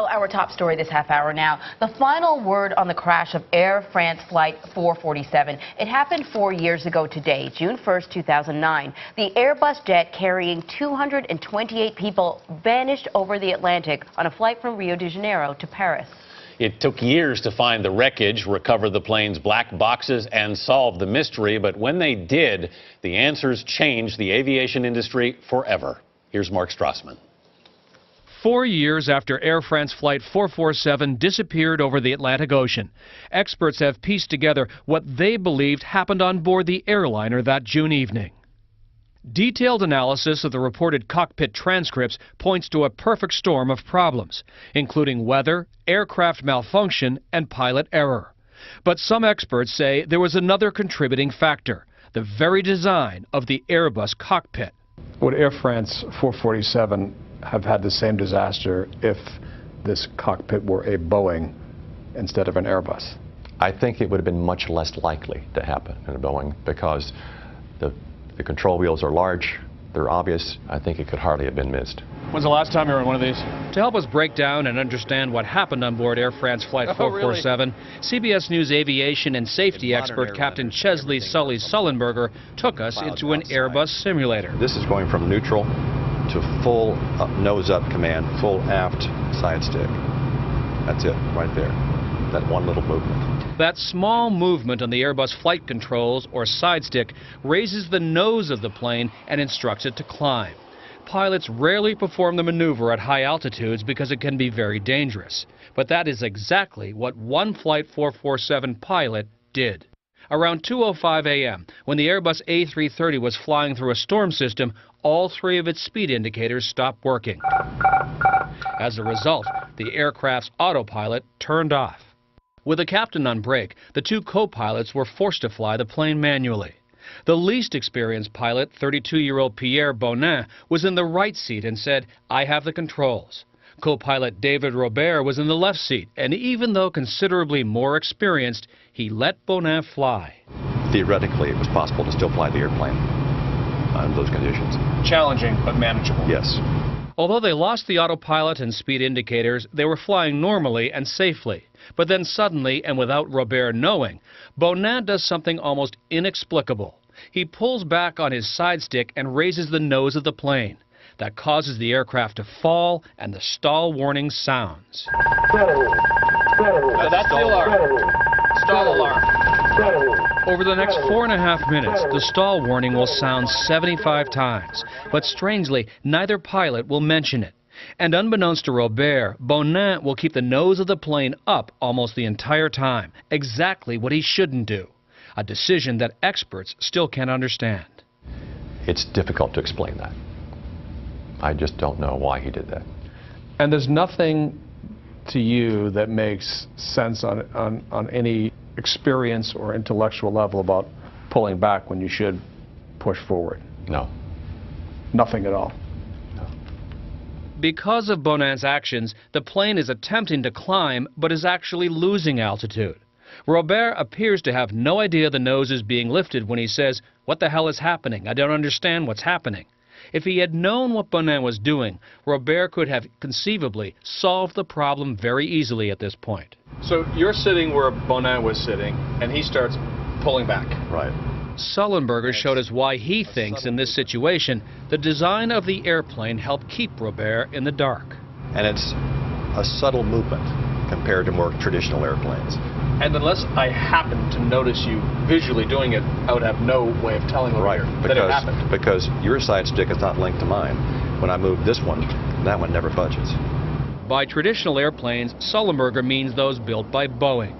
Well, our top story this half hour now. The final word on the crash of Air France Flight 447. It happened 4 years ago today, June 1st, 2009. The Airbus jet carrying 228 people vanished over the Atlantic on a flight from Rio de Janeiro to Paris. It took years to find the wreckage, recover the plane's black boxes, and solve the mystery. But when they did, the answers changed the aviation industry forever. Here's Mark Strassman. 4 years after Air France Flight 447 disappeared over the Atlantic Ocean, experts have pieced together what they believed happened on board the airliner that June evening. Detailed analysis of the reported cockpit transcripts points to a perfect storm of problems, including weather, aircraft malfunction, and pilot error. But some experts say there was another contributing factor, the very design of the Airbus cockpit. Would Air France 447 have had the same disaster if this cockpit were a Boeing instead of an Airbus? I think it would have been much less likely to happen in a Boeing because the control wheels are large, they're obvious. I think it could hardly have been missed. When's the last time you were in one of these? To help us break down and understand what happened on board Air France Flight 447, CBS News aviation and safety expert Captain Chesley Sully Sullenberger took us into an Airbus simulator. This is going from neutral to full nose-up command, full aft side stick. That's it, right there. That one little movement. That small movement on the Airbus flight controls, or side stick, raises the nose of the plane and instructs it to climb. Pilots rarely perform the maneuver at high altitudes because it can be very dangerous. But that is exactly what one Flight 447 pilot did. Around 2:05 a.m., when the Airbus A330 was flying through a storm system, all three of its speed indicators stopped working. As a result, the aircraft's autopilot turned off. With the captain on break, the two co-pilots were forced to fly the plane manually. The least experienced pilot, 32-year-old Pierre Bonin, was in the right seat and said, "I have the controls." Co-pilot David Robert was in the left seat, and even though considerably more experienced, he let Bonin fly. Theoretically, it was possible to still fly the airplane under those conditions. Challenging, but manageable. Yes. Although they lost the autopilot and speed indicators, they were flying normally and safely. But then suddenly, and without Robert knowing, Bonin does something almost inexplicable. He pulls back on his side stick and raises the nose of the plane. That causes the aircraft to fall, and the stall warning sounds. That's the alarm. Stall alarm. Over the next 4.5 minutes, the stall warning will sound 75 times. But strangely, neither pilot will mention it. And unbeknownst to Robert, Bonin will keep the nose of the plane up almost the entire time, exactly what he shouldn't do. A decision that experts still can't understand. It's difficult to explain that. I just don't know why he did that. And there's nothing to you that makes sense on any experience or intellectual level about pulling back when you should push forward? No. Nothing at all? No. Because of Bonin's actions, the plane is attempting to climb, but is actually losing altitude. Robert appears to have no idea the nose is being lifted when he says, "What the hell is happening? I don't understand what's happening." If he had known what Bonin was doing, Robert could have conceivably solved the problem very easily at this point. So you're sitting where Bonin was sitting, and he starts pulling back. Right. Sullenberger showed us why he thinks in this situation the design of the airplane helped keep Robert in the dark. And it's a subtle movement compared to more traditional airplanes. And unless I happened to notice you visually doing it, I would have no way of telling that it happened. Because your side stick is not linked to mine. When I move this one, that one never budges. By traditional airplanes, Sullenberger means those built by Boeing.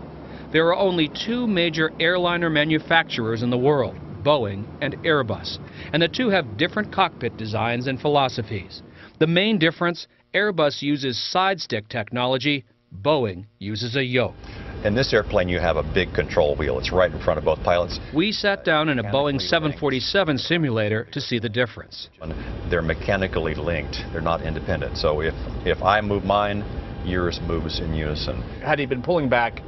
There are only two major airliner manufacturers in the world, Boeing and Airbus, and the two have different cockpit designs and philosophies. The main difference, Airbus uses side stick technology, Boeing uses a yoke. In this airplane, you have a big control wheel. It's right in front of both pilots. We sat down in a Boeing 747 simulator to see the difference. They're mechanically linked. They're not independent. So if I move mine, yours moves in unison. Had he been pulling back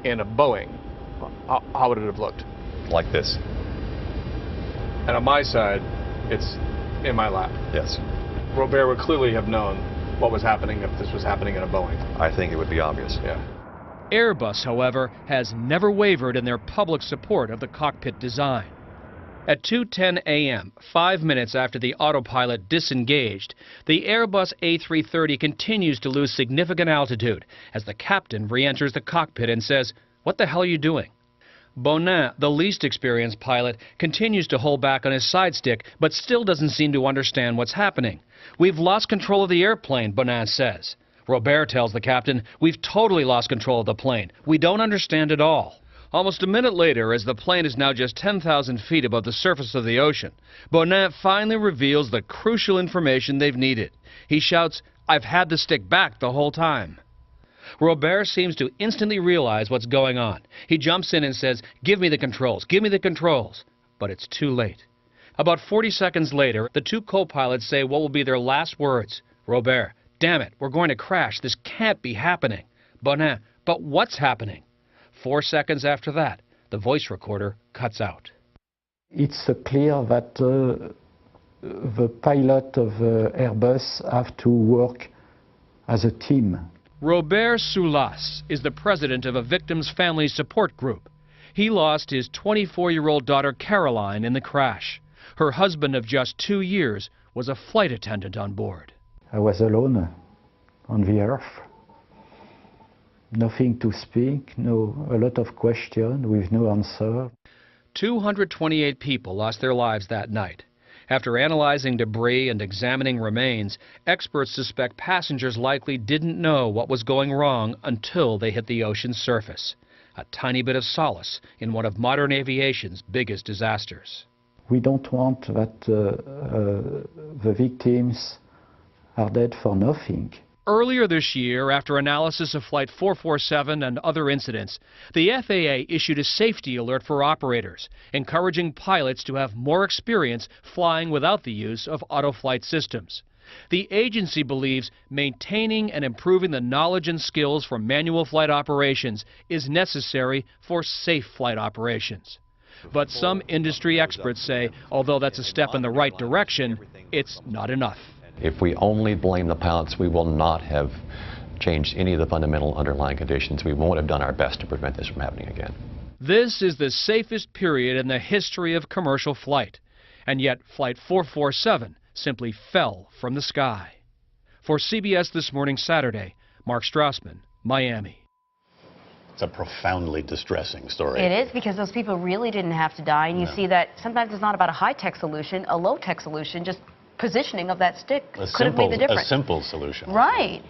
in a Boeing, how would it have looked? Like this. And on my side, it's in my lap. Yes. Robert would clearly have known what was happening if this was happening in a Boeing. I think it would be obvious. Yeah. Airbus, however, has never wavered in their public support of the cockpit design. At 2:10 a.m., 5 minutes after the autopilot disengaged, the Airbus A330 continues to lose significant altitude as the captain re-enters the cockpit and says, "What the hell are you doing?" Bonin, the least experienced pilot, continues to hold back on his side stick, but still doesn't seem to understand what's happening. "We've lost control of the airplane," Bonin says. Robert tells the captain, "We've totally lost control of the plane. We don't understand at all." Almost a minute later, as the plane is now just 10,000 feet above the surface of the ocean, Bonin finally reveals the crucial information they've needed. He shouts, "I've had the stick back the whole time." Robert seems to instantly realize what's going on. He jumps in and says, "Give me the controls, give me the controls." But it's too late. About 40 seconds later, the two co-pilots say what will be their last words. Robert, "Damn it, we're going to crash. This can't be happening." Bonin, "But what's happening?" 4 seconds after that, the voice recorder cuts out. It's clear that the pilot of Airbus have to work as a team. Robert Soulas is the president of a victim's family support group. He lost his 24-year-old daughter Caroline in the crash. Her husband of just 2 years was a flight attendant on board. I was alone on the earth. Nothing to speak, a lot of questions with no answer. 228 people lost their lives that night. After analyzing debris and examining remains, experts suspect passengers likely didn't know what was going wrong until they hit the ocean's surface. A tiny bit of solace in one of modern aviation's biggest disasters. We don't want that the victims are dead for nothing. Earlier this year, after analysis of Flight 447 and other incidents, the FAA issued a safety alert for operators, encouraging pilots to have more experience flying without the use of auto-flight systems. The agency believes maintaining and improving the knowledge and skills for manual flight operations is necessary for safe flight operations. But some industry experts say, although that's a step in the right direction, it's not enough. If we only blame the pilots, we will not have changed any of the fundamental underlying conditions. We won't have done our best to prevent this from happening again. This is the safest period in the history of commercial flight, and yet Flight 447 simply fell from the sky. For CBS This Morning Saturday, Mark Strassman, Miami. It's a profoundly distressing story. It is, because those people really didn't have to die, and you see that sometimes it's not about a high-tech solution, a low-tech solution, just positioning of that stick could have made the difference. A simple solution. Right.